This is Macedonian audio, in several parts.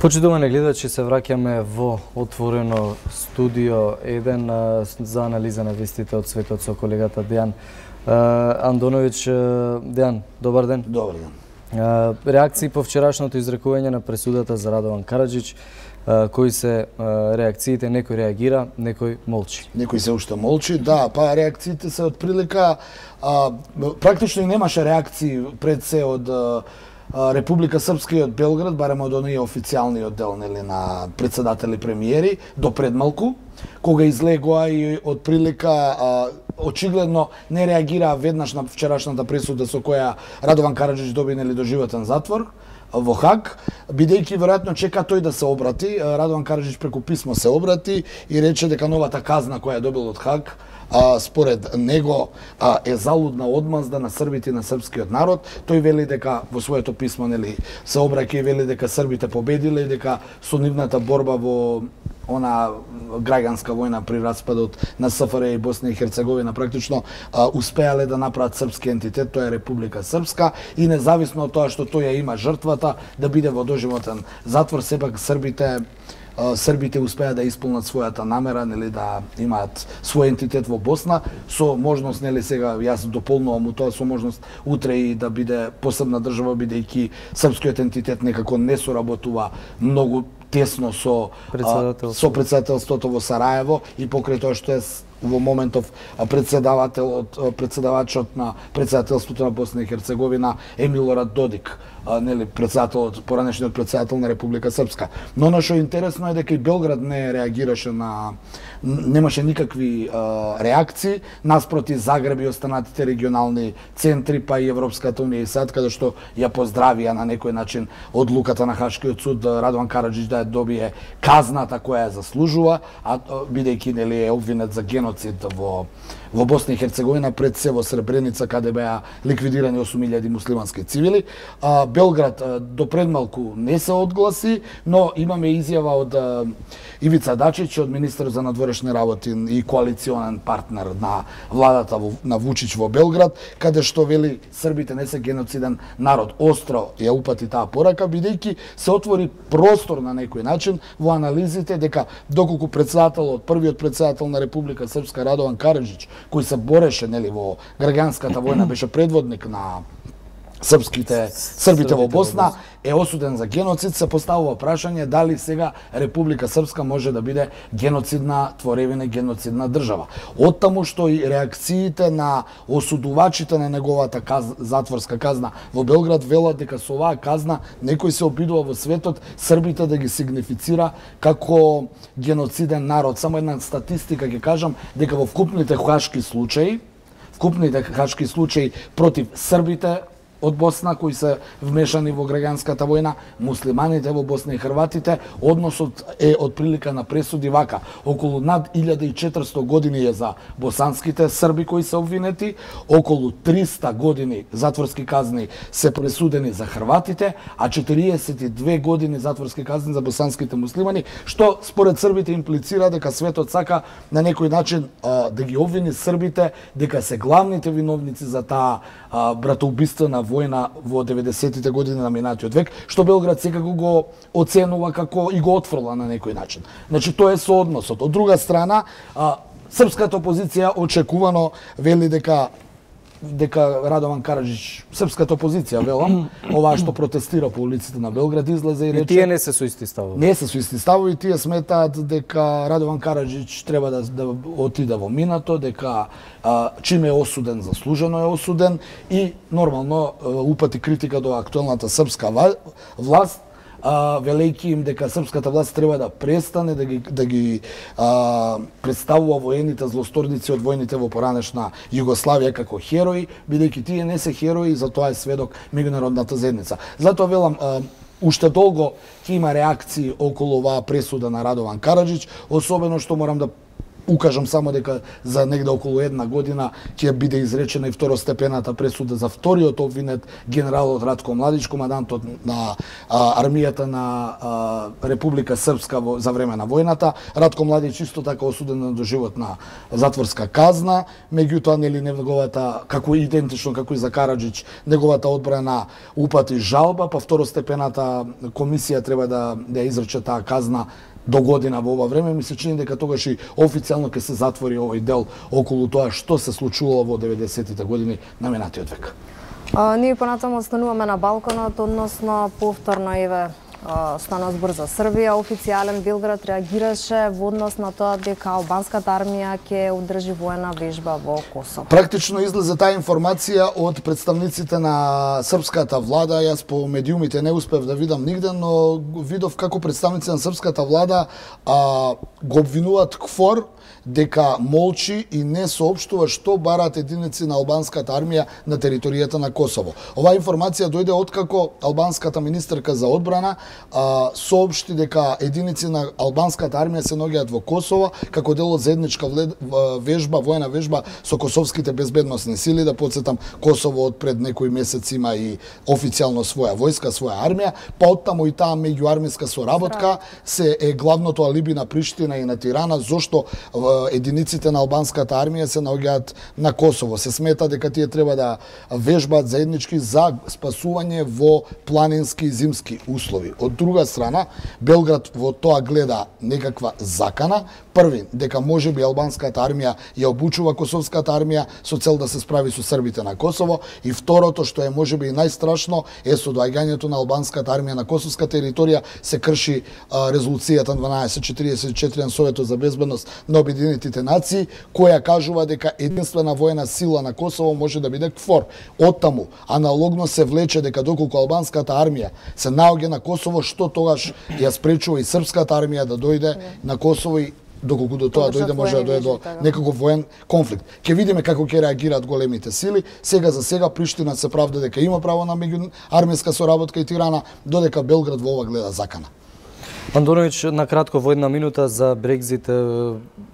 Почитувани гледачи, се враќаме во отворено студио 1 за анализа на вестите од светот со колегата Дејан Андоновиќ. Дејан, добар ден. Добар ден. Реакции по вчерашното изрекување на пресудата за Радован Караџич, кои се реакциите? Некој реагира, некој молчи. Некој се уште молчи, да, па реакциите се од прилика, практично и немаше реакции пред се од Република Српска и од Белград, барем од оние официјални оддел на председатели премиери, до предмалку, кога излегоа и од прилика очигледно не реагираа веднаш на вчерашната пресуда со која Радован Караџич доби доживотен затвор во Хаг, бидејќи веројатно чека тој да се обрати. Радован Караџич преку писмо се обрати и рече дека новата казна која е добил од Хаг според него е залудна одмазда на србите и на српскиот народ. Тој вели дека во своето писмо се обраќа и вели дека србите победиле и дека со нивната борба во она граѓанска војна при распадот на СФР и Босна и Херцеговина практично успеале да направат српски ентитет, тоа е Република Српска, и независно од тоа што тој ја има жртвата да биде во доживотен затвор, сепак Србите успеа да исполнат својата намера, да имаат свој ентитет во Босна, со можност, сега јас дополнувам у тоа, со можност утре и да биде посебна држава, бидејќи српскиот ентитет некако не соработува многу тесно со председателството во Сараево и покрај тоа што е во моментов председавачот на председателството на Босна и Херцеговина е Милорад Додик, поранешниот председател на Република Српска. Но она што е интересно е дека и Белград не реагираше немаше никакви реакции наспроти Загреб и останатите регионални центри, па и Европската унија и САД, каде што ја поздравија на некој начин одлуката на Хашкиот суд Радован Караџич да ја добие казната која ја заслужува, бидејќи е обвинет за геноцид во Босна и Херцеговина, пред се во Сребреница, каде беа ликвидирани 8.000 муслимански цивили. Белград до предмалку не се одгласи, но имаме изјава од Ивица Дачич, од министер за надворешни работи и коалиционен партнер на владата на Вучич во Белград, каде што вели србите не се геноциден народ. Остро ја упати таа порака, бидејќи се отвори простор на некој начин во анализите дека доколку првиот председател на Република Српска Радован Караџич, кој се бореше во граѓанската војна, беше предводник на србите во Босна, е осуден за геноцид, се поставува прашање дали сега Република Српска може да биде геноцидна творевина, геноцидна држава. Оттаму што и реакциите на осудувачите на неговата затворска казна во Белград велат дека со оваа казна некој се обидува во светот србите да ги сигнифицира како геноциден народ. Само една статистика ќе кажам дека во вкупните хашки случаи против србите од Босна кои се вмешани во граѓанската војна, муслиманите во Босна и хрватите, односот е од прилика на пресуди вака. Околу над 1400 години е за босанските срби кои се обвинети, околу 300 години затворски казни се пресудени за хрватите, а 42 години затворски казни за босанските муслимани, што според србите имплицира дека светот сака на некој начин да ги обвини србите дека се главните виновници за таа братоубиствена војна во 90-тите години на минатиот век, што Белград секако го оценува како и го отфрла на некој начин. Значи, тоа е соодносот. Од друга страна, српската опозиција очекувано вели дека Радован Караџич, српската опозиција, велам, оваа што протестира по улиците на Белград, излезе и рече... И тие не се со исти ставови. Не се со исти ставови, тие сметаат дека Радован Караџич треба да отиде во минато, дека чим е осуден, заслужено е осуден и нормално упати критика до актуелната српска власт, велејќи им дека српската власт треба да престане да ги представува воените злосторници од војните во поранешна Југославија како херои, бидејќи тие не се херои, за тоа е сведок меѓународната заедница. Затоа велам, уште долго ќе има реакции околу оваа пресуда на Радован Караџич, особено што морам да укажам само дека за негде околу една година ќе биде изречена и второстепената пресуда за вториот обвинет генералот Ратко Младич, командантот на армијата на Република Српска за време на војната. Ратко Младич исто така осуден на доживотна затворска казна, меѓутоа нели неговата, како идентично како и за Караджич, неговата одбрана упати жалба, па второстепената комисија треба да ја изрече таа казна до година во ова време. Ми се чини дека тогаш и официјално ќе се затвори овој дел околу тоа што се случувало во 90-тите години на минатиот век. Ние понатаму остануваме на балконот, односно повторно еве станува збор за Србија. Официјален Белград реагираше во однос на тоа дека албанската армија ќе одржи воена вежба во Косово. Практично излезе таа информација од представниците на српската влада. Јас по медиумите не успев да видам нигде, но видов како представници на српската влада го обвинуваат КФОР дека молчи и не соопштува што бараат единици на албанската армија на територијата на Косово. Оваа информација дојде откако албанската министерка за одбрана соопшти дека единици на албанската армија се наоѓаат во Косово како дел од заедничка вежба, воена вежба со косовските безбедносни сили. Да подсетам, Косово од пред некои месеци има и официјално своја војска, своја армија, па оттаму и таа меѓуармијска соработка се е главното алиби на Приштина и на Тирана зошто единиците на албанската армија се наоѓаат на Косово. Се смета дека тие треба да вежбаат заеднички за спасување во планински и зимски услови. Од друга страна, Белград во тоа гледа некаква закана. Први, дека можеби албанската армија ја обучува косовската армија со цел да се справи со србите на Косово, и второто, што е можеби и најстрашно, е со доаѓањето на албанската армија на косовска територија се крши резолуцијата 1244 на Советот за безбедност на Обединетите нации, која кажува дека единствена воена сила на Косово може да биде КФОР. Оттаму, аналогно се влече дека доколку албанската армија се наоѓа на Косово, што тогаш ја спречува и српската армија да дојде на Косово, и доколку до тоа дојде, може да дојде до некаков воен конфликт. Ке видиме како ќе реагираат големите сили. Сега за сега Приштина се правда дека има право на меѓуармијска соработка и Тирана, додека Белград во ова гледа закана. Андоновиќ, на кратко во една минута за Брекзит.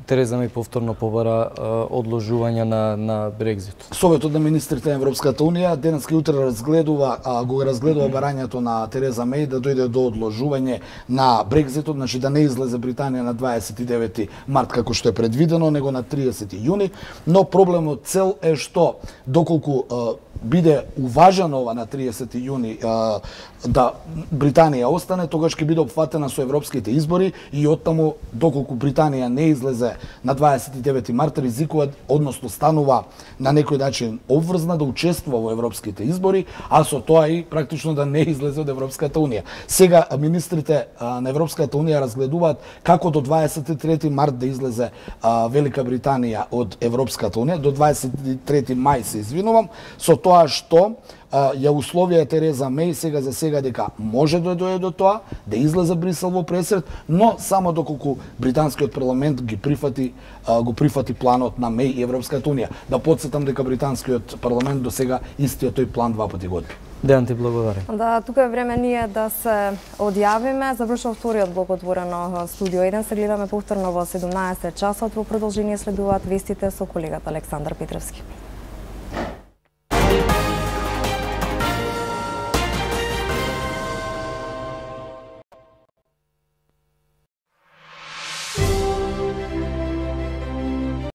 Тереза Меј повторно побара одложување на Брекзит. Советот на министрите на Европската унија денеска и утре го разгледува барањето на Тереза Меј да дојде до одложување на Брекзитот, значи да не излезе Британија на 29 март како што е предвидено, него на 30 јуни, но проблемот цел е што доколку биде уважено ова на 30 јуни да Британија остане, тогаш ќе биде опфатена со европските избори, и оттаму доколку Британија не излезе на 29 март, ризикува, односно станува на некој начин обврзна да учествува во европските избори, а со тоа и практично да не излезе од Европската унија. Сега министрите на Европската унија разгледуваат како до 23 март да излезе Велика Британија од Европската унија, до 23 мај се извинувам, со тоа што ја условија Тереза Меј сега за сега дека може да дојде до тоа, да излезе Брисел во пресред, но само доколку британскиот парламент го прифати планот на Меј и Европската унија. Да подсетам дека британскиот парламент до сега истиот тој план два пати го одби. Дејан, ти благодарам. Да, тука е време ние да се одјавиме. Завршува вториот блок отворено студио 1. Се гледаме повторно во 17 часот. Во продолжение следуваат вестите со колегата Александар Петревски.